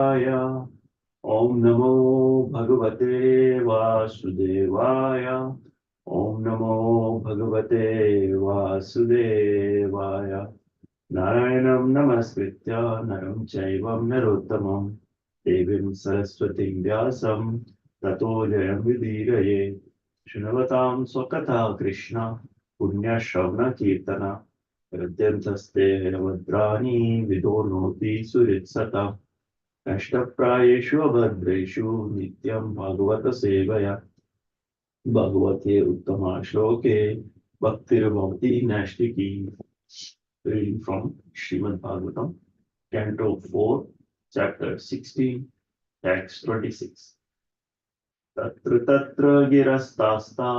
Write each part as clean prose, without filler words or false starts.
ओम नमो भगवते वासुदेवाय। ओम नमो भगवते वासुदेवाय। नारायणं नमस्कृत्य नरं चैव नरोत्तमं देवीं सरस्वतीं व्यासं ततो जयमुदीरये। शृण्वतां स्वकथा कृष्ण पुण्यश्रवणकीर्तन हृद्यन्तस्ते भद्राणि विदोनोति सुहृत्सता नष्टप्रायेषु अभद्रेषु नित्यं भागवत सेवया भगवते उत्तमा श्लोके भक्तिर्भवति नैष्टिकी। Reading from Srimad Bhagavatam, Canto 4, Chapter 16, Text 26. तत्र तत्र गिरस्तास्ता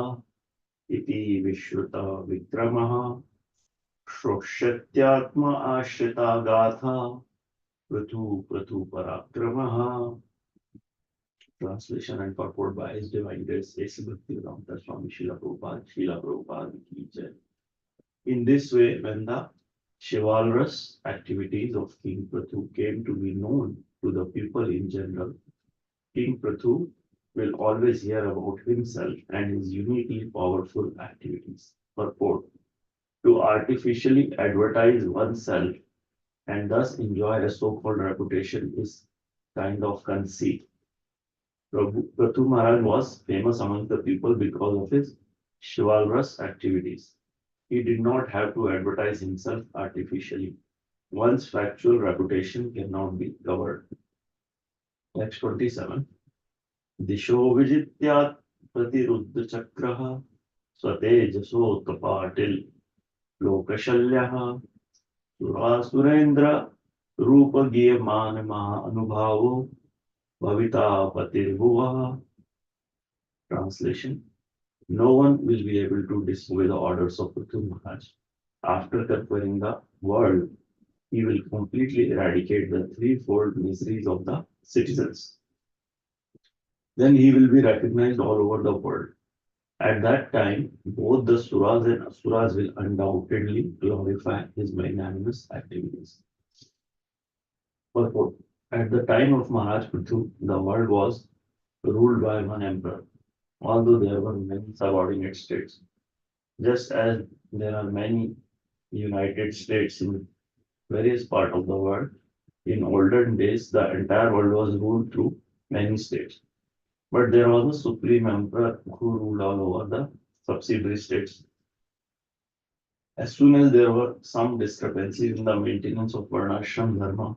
इति विश्रुता विक्रमः श्रोष्यत्यात्म आश्रिता गाथा Prithu Prithu पराक्रमः. Translation and purport by His Divine Grace A.C. Bhaktivedanta Swami Srila Prabhupada, Srila Prabhupada ki jai. In this way, when the chivalrous activities of King Prathu came to be known to the people in general, King Prathu will always hear about himself and his uniquely powerful activities. Purport: to artificially advertise oneself and thus enjoy a so-called reputation is kind of conceit. Prathu Maharaj was famous among the people because of his chivalrous activities. He did not have to advertise himself artificially. One's factual reputation cannot be covered. Text 27. Disho vijityat pratiruddha chakraha swatejasotapatil lokashalyaha surasturendra rupa giyamana anubhavo bhavita patirbuvaha. Translation: no one will be able to disobey the orders of Prithu Maharaj. After conquering the world, he will completely eradicate the threefold miseries of the citizens. Then he will be recognized all over the world. At that time, both the Suras and Asuras will undoubtedly glorify his magnanimous activities. Purport: at the time of Maharaj Prithu, the world was ruled by one emperor, although there were many subordinate states. Just as there are many United States in various parts of the world, in olden days the entire world was ruled through many states. But there was a supreme emperor who ruled all over the subsidiary states. As soon as there were some discrepancies in the maintenance of Varnashram Dharma,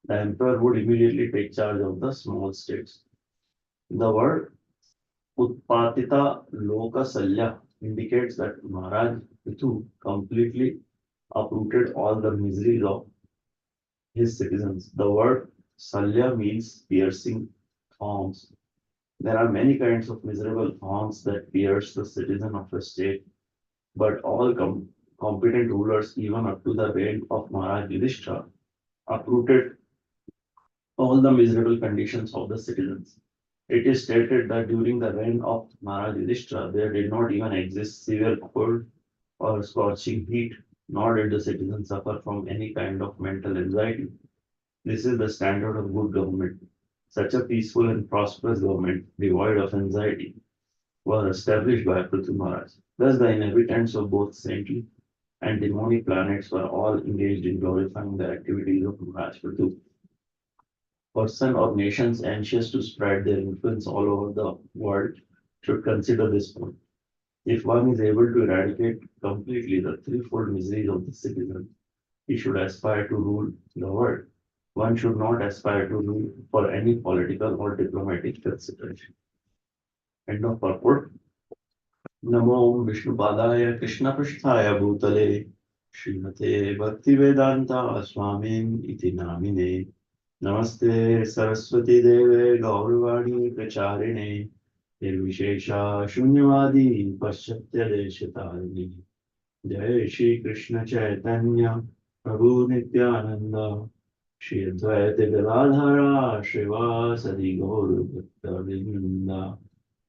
the emperor would immediately take charge of the small states. The word Utpatita Lokasalya indicates that Maharaj Prithu completely uprooted all the miseries of his citizens. The word Salya means piercing thorns. There are many kinds of miserable thorns that pierce the citizen of a state, but all competent rulers, even up to the reign of Maharaj Yudhishthira, uprooted all the miserable conditions of the citizens. It is stated that during the reign of Maharaj Yudhishthira, there did not even exist severe cold or scorching heat, nor did the citizens suffer from any kind of mental anxiety. This is the standard of good government. Such a peaceful and prosperous government, devoid of anxiety, was established by Prithu Maharaj. Thus, the inhabitants of both saintly and demonic planets were all engaged in glorifying the activities of Maharaj Prithu. Person or nations anxious to spread their influence all over the world should consider this point. If one is able to eradicate completely the threefold miseries of the citizen, he should aspire to rule the world. One should not aspire to rule for any political or diplomatic consideration. End of purport. नमो विष्णुपादाय कृष्णपृष्ठाय भूतले श्रीमते भक्तिवेदान्ता स्वामिन् इति नामिने नमस्ते सरस्वती देवे गौरवाणी प्रचारिणे निर्विशेषा शून्यवादी पाश्चात्य देशतारिणी जय श्री कृष्ण चैतन्य प्रभु नित्यानंद श्री अद्वैत गदाधरा श्रीवासदि गौर भक्तवृंद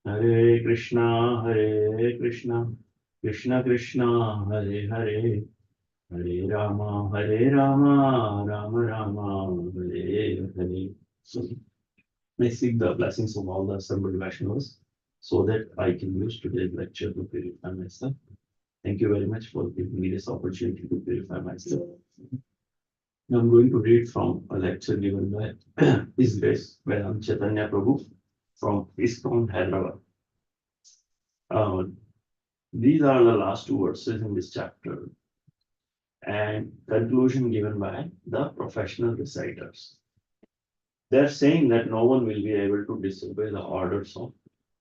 हरे Krishna Krishna Krishna Hare Hare Hare Ram Ram Ram Hare Hare May seek the blessings of all the assembled Vaishnavas so that I can use today's lecture to purify myself. Thank you very much for giving me this opportunity to purify myself. Now I'm going to read from a lecture given by His Grace Vedant Chaitanya Prabhu from ISKCON Hyderabad. These are the last two verses in this chapter and conclusion given by the professional reciters. They're saying that no one will be able to disobey the orders of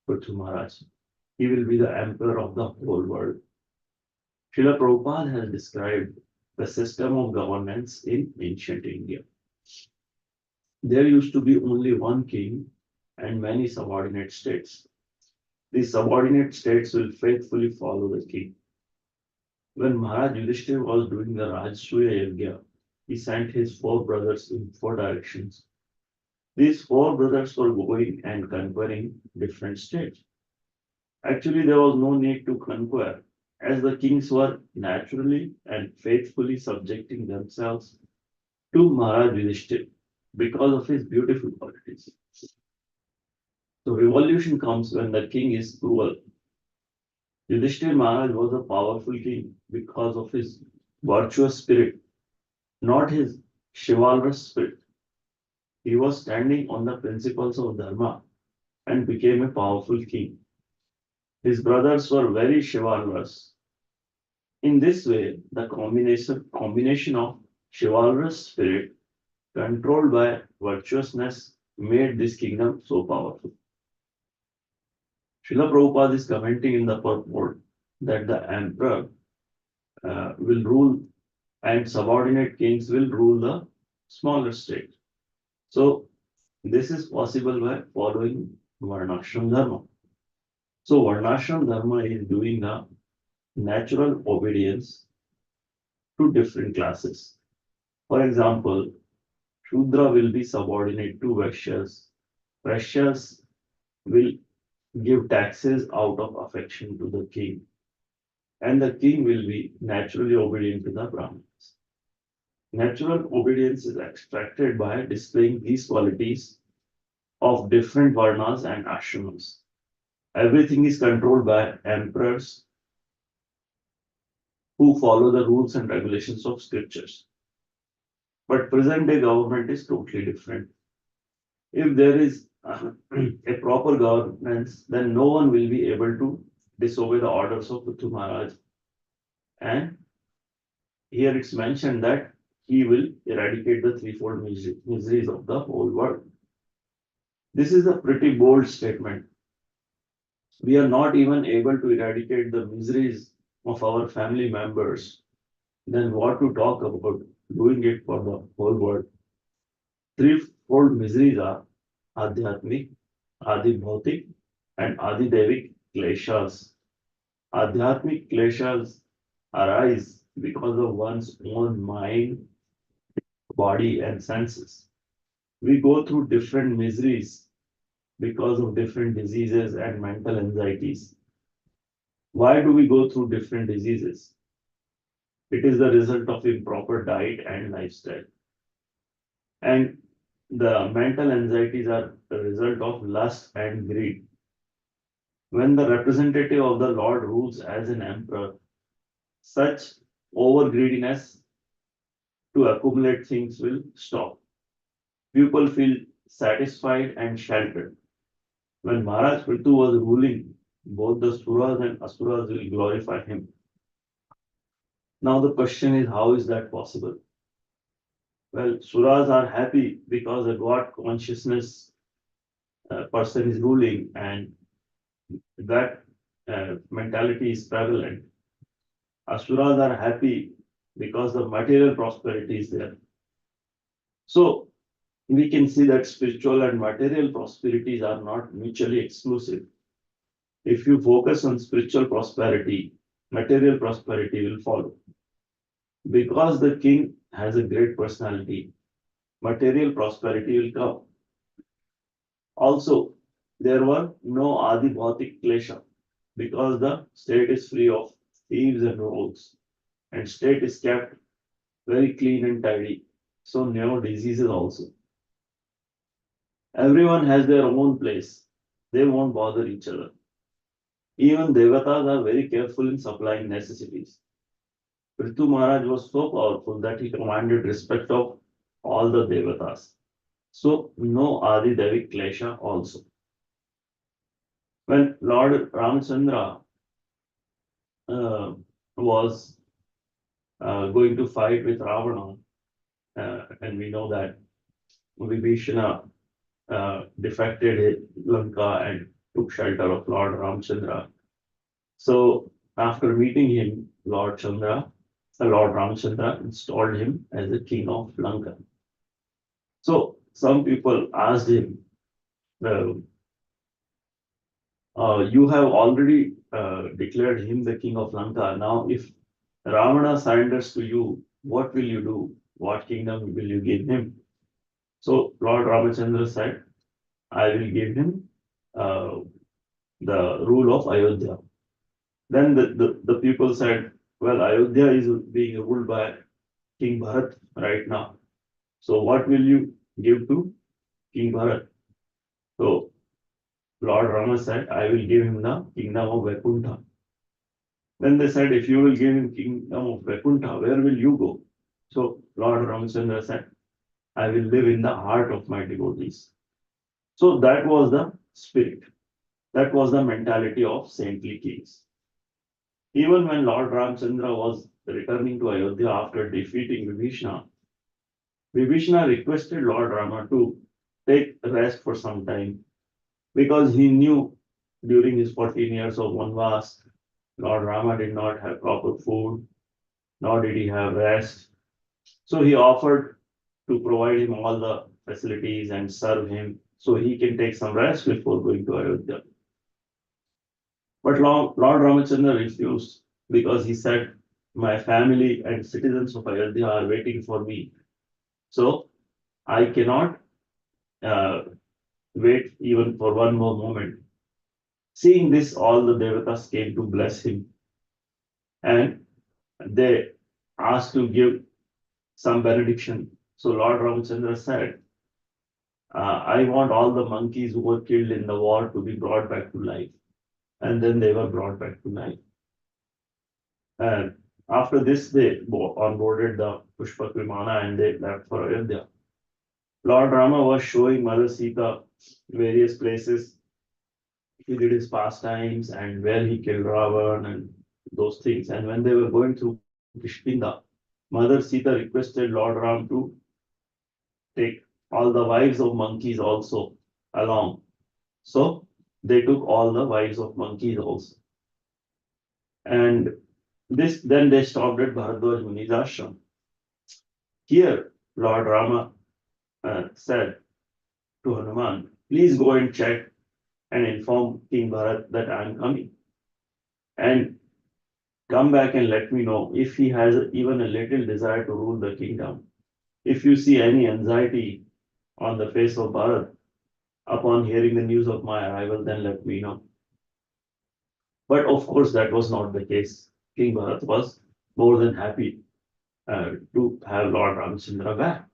Prithu Maharaj. He will be the emperor of the whole world. Srila Prabhupada has described the system of governance in ancient India. There used to be only one king and many subordinate states. These subordinate states will faithfully follow the king. When Maharaj Yudhishthira was doing the Rajasuya Yajna, he sent his four brothers in four directions. These four brothers were going and conquering different states. Actually, there was no need to conquer, as the kings were naturally and faithfully subjecting themselves to Maharaj Yudhishthira because of his beautiful qualities. So revolution comes when the king is cruel. Yudhishthira Maharaj was a powerful king because of his virtuous spirit, not his chivalrous spirit. He was standing on the principles of Dharma and became a powerful king. His brothers were very chivalrous. In this way, the combination of chivalrous spirit controlled by virtuousness made this kingdom so powerful. Srila Prabhupada is commenting in the purport that the emperor will rule and subordinate kings will rule the smaller state. So this is possible by following Varnashram Dharma. So Varnashram Dharma is doing the natural obedience to different classes. For example, Shudra will be subordinate to Vaishyas. Vaishyas will give taxes out of affection to the king. And the king will be naturally obedient to the Brahmins. Natural obedience is extracted by displaying these qualities of different varnas and ashrams. Everything is controlled by emperors who follow the rules and regulations of scriptures. But present day government is totally different. If there is a proper governance, then no one will be able to disobey the orders of Prithu Maharaj. And here it's mentioned that he will eradicate the threefold miseries of the whole world. This is a pretty bold statement. We are not even able to eradicate the miseries of our family members. Then what to talk about doing it for the whole world? Threefold miseries are Adhyatmik, Adi Bhautik, and Adi Devik kleshas. Adhyatmik kleshas arise because of one's own mind, body, and senses. We go through different miseries because of different diseases and mental anxieties. Why do we go through different diseases? It is the result of improper diet and lifestyle. And the mental anxieties are the result of lust and greed. When the representative of the Lord rules as an emperor, such over greediness to accumulate things will stop. People feel satisfied and sheltered. When Maharaj Prithu was ruling, both the Suras and Asuras will glorify him. Now the question is, how is that possible? Well, Suras are happy because a God consciousness person is ruling and that mentality is prevalent. Asuras are happy because the material prosperity is there. So we can see that spiritual and material prosperities are not mutually exclusive. If you focus on spiritual prosperity, material prosperity will follow. Because the king has a great personality, material prosperity will come. Also, there were no Adi Bhautik Klesha because the state is free of thieves and rogues and state is kept very clean and tidy. So no diseases also. Everyone has their own place. They won't bother each other. Even devatas are very careful in supplying necessities. Prithu Maharaj was so powerful that he commanded respect of all the devatas. So no Adi Devik Klesha also. When Lord Ramchandra uh, was going to fight with Ravana, and we know that Vibhishana defected Lanka and took shelter of Lord Ramchandra. So after meeting him, Lord Ramchandra installed him as the king of Lanka. So some people asked him, uh, you have already declared him the king of Lanka. Now, if Ravana surrenders to you, what will you do? What kingdom will you give him? So Lord Ramachandra said, I will give him uh, the rule of Ayodhya. Then the people said, well, Ayodhya is being ruled by King Bharat right now. So what will you give to King Bharat? So Lord Rama said, I will give him the kingdom of Vaikuntha. Then they said, if you will give him kingdom of Vaikuntha, where will you go? So Lord Ramachandra said, I will live in the heart of my devotees. So that was the spirit. That was the mentality of saintly kings. Even when Lord Ramchandra was returning to Ayodhya after defeating Vibhishana, Vibhishana requested Lord Rama to take rest for some time because he knew during his 14 years of Vanvas, Lord Rama did not have proper food, nor did he have rest. So he offered to provide him all the facilities and serve him so he can take some rest before going to Ayodhya. But Lord Ramachandra refused because he said, my family and citizens of Ayodhya are waiting for me. So I cannot uh, wait even for one more moment. Seeing this, all the devatas came to bless him and they asked to give some benediction. So Lord Ramachandra said, I want all the monkeys who were killed in the war to be brought back to life. And then they were brought back to life. And after this, they onboarded the Pushpak Vimana and they left for Ayodhya. Lord Rama was showing Mother Sita various places he did his pastimes and where he killed Ravan and those things. And when they were going through Kishkinda, Mother Sita requested Lord Ram to take all the wives of monkeys also along. So they took all the wives of monkeys also. And this then they stopped at Bharadwaj Muni's ashram. Here, Lord Rama said to Hanuman, please go and check and inform King Bharat that I am coming. And come back and let me know if he has even a little desire to rule the kingdom. If you see any anxiety on the face of Bharat upon hearing the news of my arrival, then let me know. But of course, that was not the case. King Bharat was more than happy to have Lord Ramchandra back.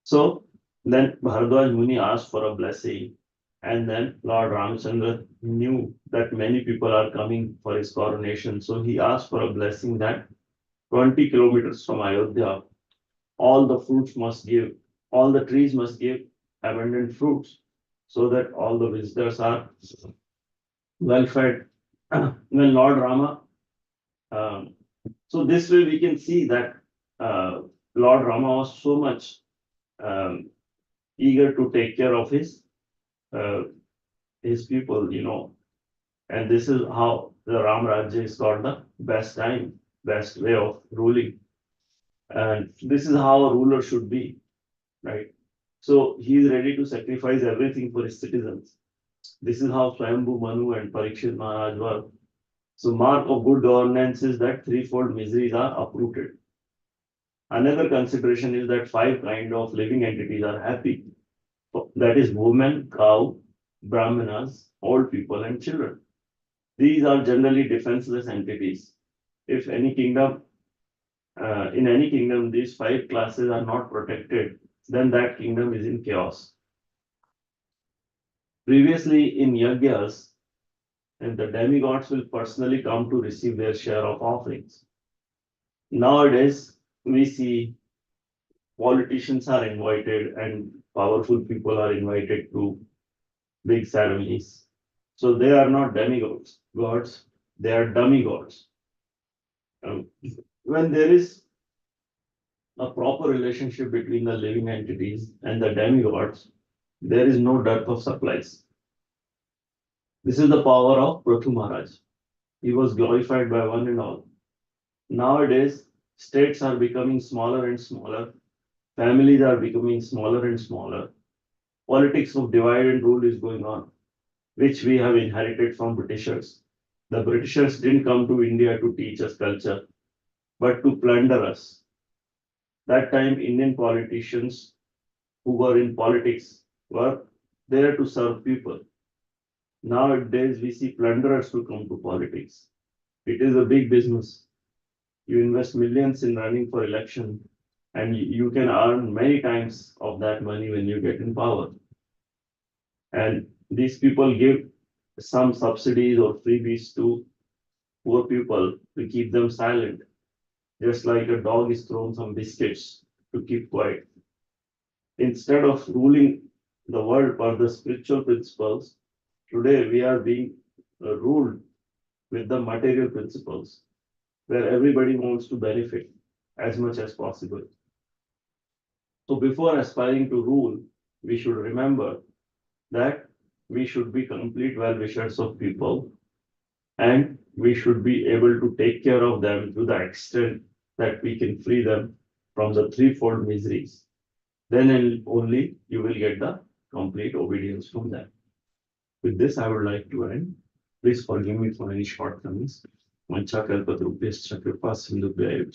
So then Bharadwaj Muni asked for a blessing, and then Lord Ramchandra knew that many people are coming for his coronation. So he asked for a blessing that 20 kilometers from Ayodhya, all the fruits must give, all the trees must give abundant fruits, so that all the visitors are well fed. When Lord Rama, um, so this way we can see that uh, Lord Rama was so much um, eager to take care of uh, his people, and this is how the Ram Rajya is got the best time, best way of ruling, and this is how a ruler should be, right? So he is ready to sacrifice everything for his citizens. This is how Swayambhu Manu and Parikshit Maharaj were. So mark of good governance is that threefold miseries are uprooted. Another consideration is that five kind of living entities are happy. That is women, cow, brahmanas, old people, and children. These are generally defenseless entities. If any kingdom, in any kingdom, these five classes are not protected, then that kingdom is in chaos. Previously in Yagyas, and the demigods will personally come to receive their share of offerings. Nowadays, we see politicians are invited and powerful people are invited to big ceremonies. So they are not gods, they are demigods. Um, when there is a proper relationship between the living entities and the demigods, there is no dearth of supplies. This is the power of Prathu Maharaj. He was glorified by one and all. Nowadays, states are becoming smaller and smaller, families are becoming smaller and smaller. Politics of divide and rule is going on, which we have inherited from Britishers. The Britishers didn't come to India to teach us culture, but to plunder us. That time, Indian politicians who were in politics were there to serve people. Nowadays, we see plunderers to come to politics. It is a big business. You invest millions in running for election, and you can earn many times of that money when you get in power. And these people give some subsidies or freebies to poor people to keep them silent, just like a dog is thrown some biscuits to keep quiet. Instead of ruling the world per the spiritual principles, today we are being ruled with the material principles, where everybody wants to benefit as much as possible. So before aspiring to rule, we should remember that we should be complete well wishers of people and we should be able to take care of them to the extent that we can free them from the threefold miseries. Then and only you will get the complete obedience from them. With this, I would like to end. Please forgive me for any shortcomings. Mancha kalpatrupyascha kripa sindhubhya